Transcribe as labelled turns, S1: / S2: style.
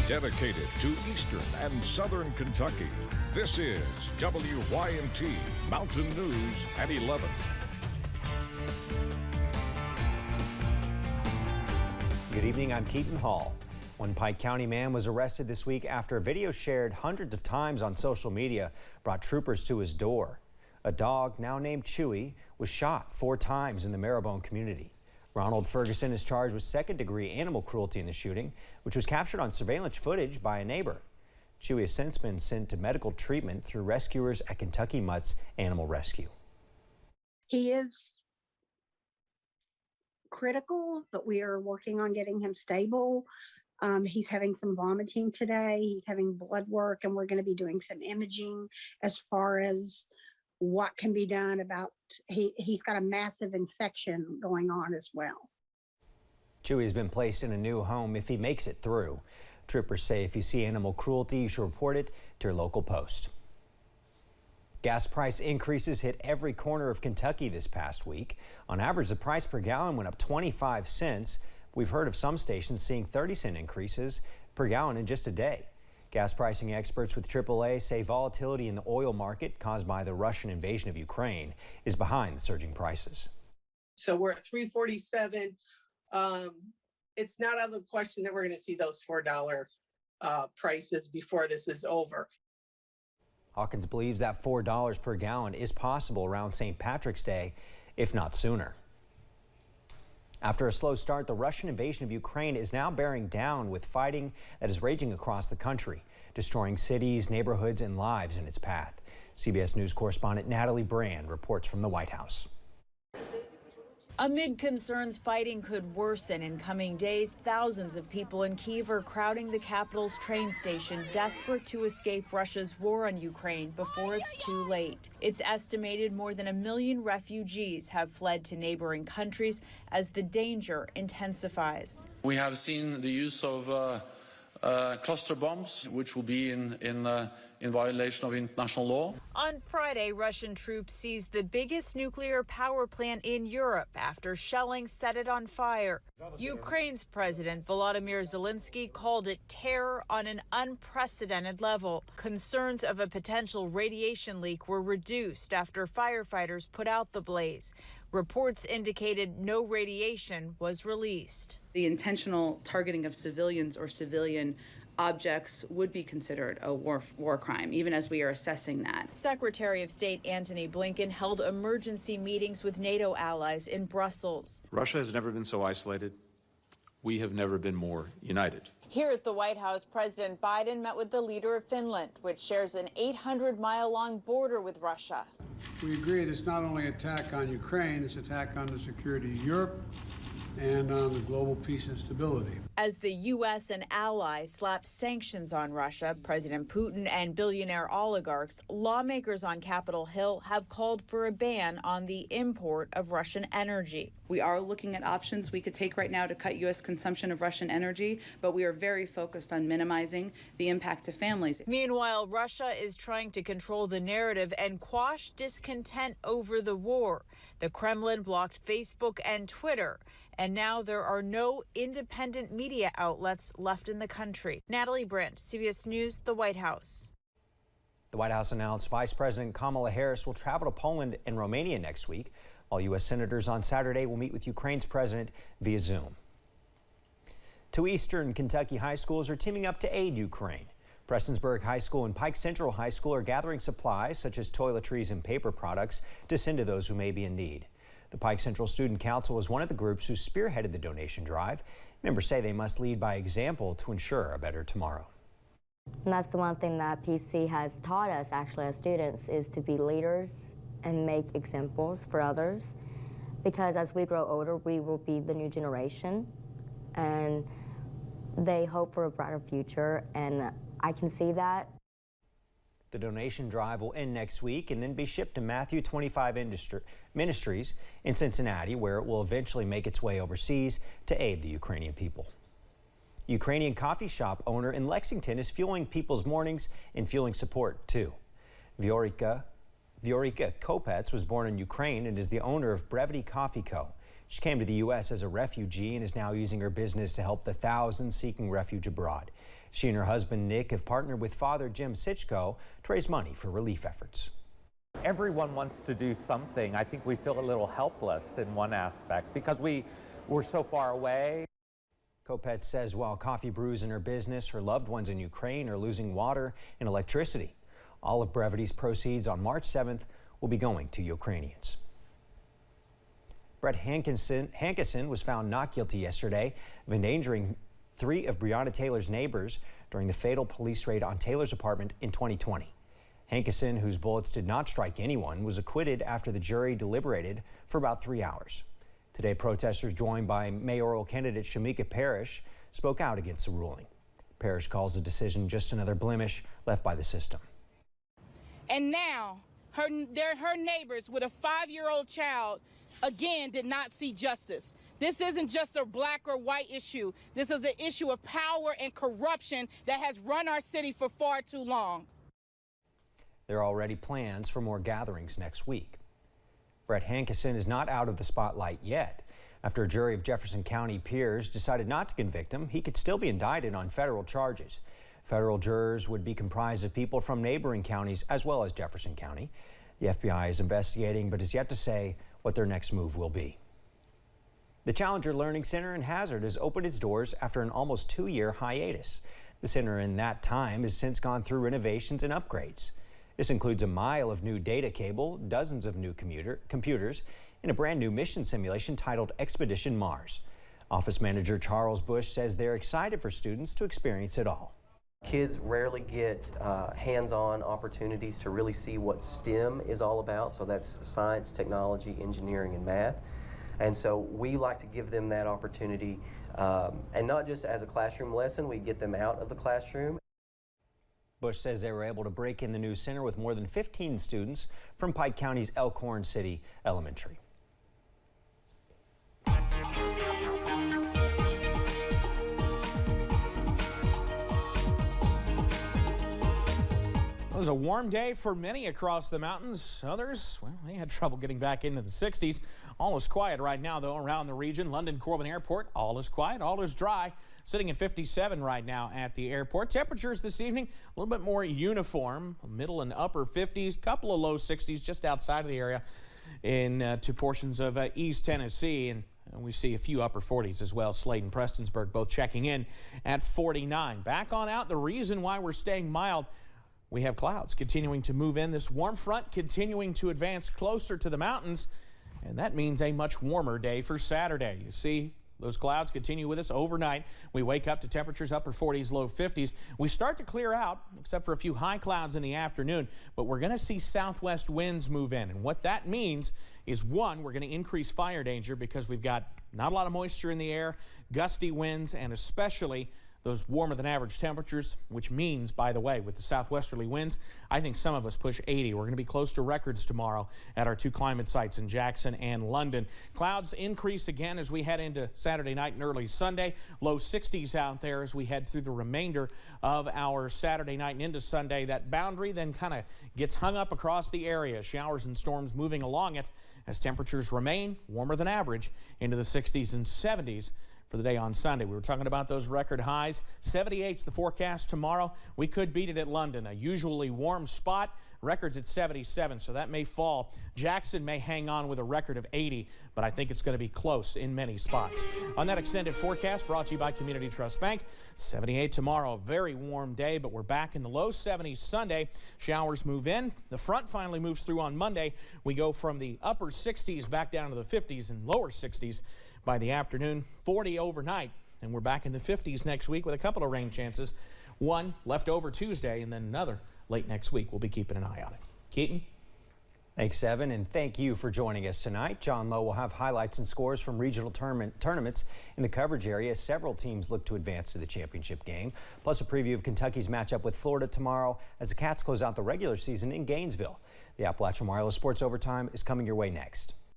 S1: Dedicated to Eastern and Southern Kentucky, this is WYMT Mountain News at 11.
S2: Good evening, I'm Keaton Hall. One Pike County man was arrested this week after a video shared hundreds of times on social media brought troopers to his door. A dog, now named Chewy, was shot 4 times in the Marrowbone community. Ronald Ferguson is charged with second-degree animal cruelty in the shooting, which was captured on surveillance footage by a neighbor. Chewy has since been sent to medical treatment through rescuers at Kentucky Mutt's Animal Rescue.
S3: He is critical, but we are working on getting him stable. He's having some vomiting today. He's having blood work, and we're going to be doing some imaging as far as what can be done about he's got a massive infection going on as well.
S2: Chewy has been placed in a new home if he makes it through. Troopers say if you see animal cruelty, you should report it to your local post. Gas price increases hit every corner of Kentucky this past week. On average, the price per gallon went up 25 cents. We've heard of some stations seeing 30-cent increases per gallon in just a day. Gas pricing experts with AAA say volatility in the oil market caused by the Russian invasion of Ukraine is behind the surging prices.
S4: So we're at $3.47. It's not out of the question that we're going to see those $4 prices before this is over.
S2: Hawkins believes that $4 per gallon is possible around St. Patrick's Day, if not sooner. After a slow start, the Russian invasion of Ukraine is now bearing down with fighting that is raging across the country, destroying cities, neighborhoods, and lives in its path. CBS News correspondent Natalie Brand reports from the White House.
S5: Amid concerns fighting could worsen in coming days, thousands of people in Kyiv are crowding the capital's train station, desperate to escape Russia's war on Ukraine before it's too late. It's estimated more than 1 million refugees have fled to neighboring countries as the danger intensifies.
S6: We have seen the use of cluster bombs, which will be in violation of international law.
S5: On Friday, Russian troops seized the biggest nuclear power plant in Europe after shelling set it on fire. Ukraine's President Volodymyr Zelensky called it terror on an unprecedented level. Concerns of a potential radiation leak were reduced after firefighters put out the blaze. Reports indicated no radiation was released.
S7: The intentional targeting of civilians or civilian objects would be considered a war crime, even as we are assessing that.
S5: Secretary of State Antony Blinken held emergency meetings with NATO allies in Brussels.
S8: Russia has never been so isolated. We have never been more united.
S5: Here at the White House, President Biden met with the leader of Finland, which shares an 800-mile-long border with Russia.
S9: We agreed it's not only an attack on Ukraine, it's an attack on the security of Europe and on the global peace and stability.
S5: As the U.S. and allies slap sanctions on Russia, President Putin and billionaire oligarchs, lawmakers on Capitol Hill have called for a ban on the import of Russian energy.
S7: We are looking at options we could take right now to cut U.S. consumption of Russian energy, but we are very focused on minimizing the impact to families.
S5: Meanwhile, Russia is trying to control the narrative and quash discontent over the war. The Kremlin blocked Facebook and Twitter, and now there are no independent media outlets left in the country. Natalie Brandt, CBS News, the White House.
S2: The White House announced Vice President Kamala Harris will travel to Poland and Romania next week, while U.S. senators on Saturday will meet with Ukraine's president via Zoom. 2 Eastern Kentucky high schools are teaming up to aid Ukraine. Prestonsburg High School and Pike Central High School are gathering supplies such as toiletries and paper products to send to those who may be in need. The Pike Central Student Council is one of the groups who spearheaded the donation drive. Members say they must lead by example to ensure a better tomorrow.
S10: And that's the one thing that PC has taught us, actually, as students, is to be leaders and make examples for others. Because as we grow older, we will be the new generation, and they hope for a brighter future, and I can see that.
S2: The donation drive will end next week and then be shipped to Matthew 25 Ministries in Cincinnati, where it will eventually make its way overseas to aid the Ukrainian people. Ukrainian coffee shop owner in Lexington is fueling people's mornings and fueling support too. Viorica Kopets was born in Ukraine and is the owner of Brevity Coffee Co. She came to the U.S. as a refugee and is now using her business to help the thousands seeking refuge abroad. She and her husband Nick have partnered with Father Jim Sitchko to raise money for relief efforts.
S11: Everyone wants to do something. I think we feel a little helpless in one aspect because we're so far away.
S2: Kopet says while coffee brews in her business, her loved ones in Ukraine are losing water and electricity. All of Brevity's proceeds on March 7th will be going to Ukrainians. Brett Hankeson was found not guilty yesterday of endangering 3 of Breonna Taylor's neighbors during the fatal police raid on Taylor's apartment in 2020. Hankeson, whose bullets did not strike anyone, was acquitted after the jury deliberated for about 3 hours. Today, protesters joined by mayoral candidate Shamika Parrish spoke out against the ruling. Parrish calls the decision just another blemish left by the system.
S12: And now, her neighbors with a 5-year-old child, again, did not see justice. This isn't just a black or white issue. This is an issue of power and corruption that has run our city for far too long.
S2: There are already plans for more gatherings next week. Brett Hankeson is not out of the spotlight yet. After a jury of Jefferson County peers decided not to convict him, he could still be indicted on federal charges. Federal jurors would be comprised of people from neighboring counties as well as Jefferson County. The FBI is investigating but is yet to say what their next move will be. The Challenger Learning Center in Hazard has opened its doors after an almost 2-year hiatus. The center in that time has since gone through renovations and upgrades. This includes a mile of new data cable, dozens of new computers, and a brand new mission simulation titled Expedition Mars. Office Manager Charles Bush says they're excited for students to experience it all.
S13: Kids rarely get hands-on opportunities to really see what STEM is all about, so that's science, technology, engineering, and math. And so we like to give them that opportunity, and not just as a classroom lesson, we get them out of the classroom.
S2: Bush says they were able to break in the new center with more than 15 students from Pike County's Elkhorn City Elementary.
S14: It was a warm day for many across the mountains. Others, well, they had trouble getting back into the 60s. All is quiet right now, though, around the region. London-Corbin Airport, all is quiet, all is dry. Sitting at 57 right now at the airport. Temperatures this evening a little bit more uniform, middle and upper 50s, couple of low 60s just outside of the area in two portions of East Tennessee. And we see a few upper 40s as well. Slade and Prestonsburg both checking in at 49. Back on out, the reason why we're staying mild, we have clouds continuing to move in. This warm front continuing to advance closer to the mountains, and that means a much warmer day for Saturday. You see those clouds continue with us overnight. We wake up to temperatures upper 40s, low 50s. We start to clear out, except for a few high clouds in the afternoon, but we're going to see southwest winds move in. And what that means is, one, we're going to increase fire danger because we've got not a lot of moisture in the air, gusty winds, and especially those warmer than average temperatures, which means, by the way, with the southwesterly winds, I think some of us push 80. We're going to be close to records tomorrow at our two climate sites in Jackson and London. Clouds increase again as we head into Saturday night and early Sunday. Low 60s out there as we head through the remainder of our Saturday night and into Sunday. That boundary then kind of gets hung up across the area. Showers and storms moving along it as temperatures remain warmer than average into the 60s and 70s. For the day on Sunday. We were talking about those record highs. 78's the forecast tomorrow. We could beat it at London, a usually warm spot. Records at 77, so that may fall. Jackson may hang on with a record of 80, but I think it's going to be close in many spots. On that extended forecast brought to you by Community Trust Bank, 78 tomorrow, a very warm day, but we're back in the low 70s Sunday. Showers move in. The front finally moves through on Monday. We go from the upper 60s back down to the 50s and lower 60s by the afternoon, 40 overnight, and we're back in the 50s next week with a couple of rain chances. One left over Tuesday and then another late next week. We'll be keeping an eye on it. Keaton?
S2: Thanks, Evan, and thank you for joining us tonight. John Lowe will have highlights and scores from regional tournaments in the coverage area. Several teams look to advance to the championship game, plus a preview of Kentucky's matchup with Florida tomorrow as the Cats close out the regular season in Gainesville. The Appalachian Wireless Sports Overtime is coming your way next.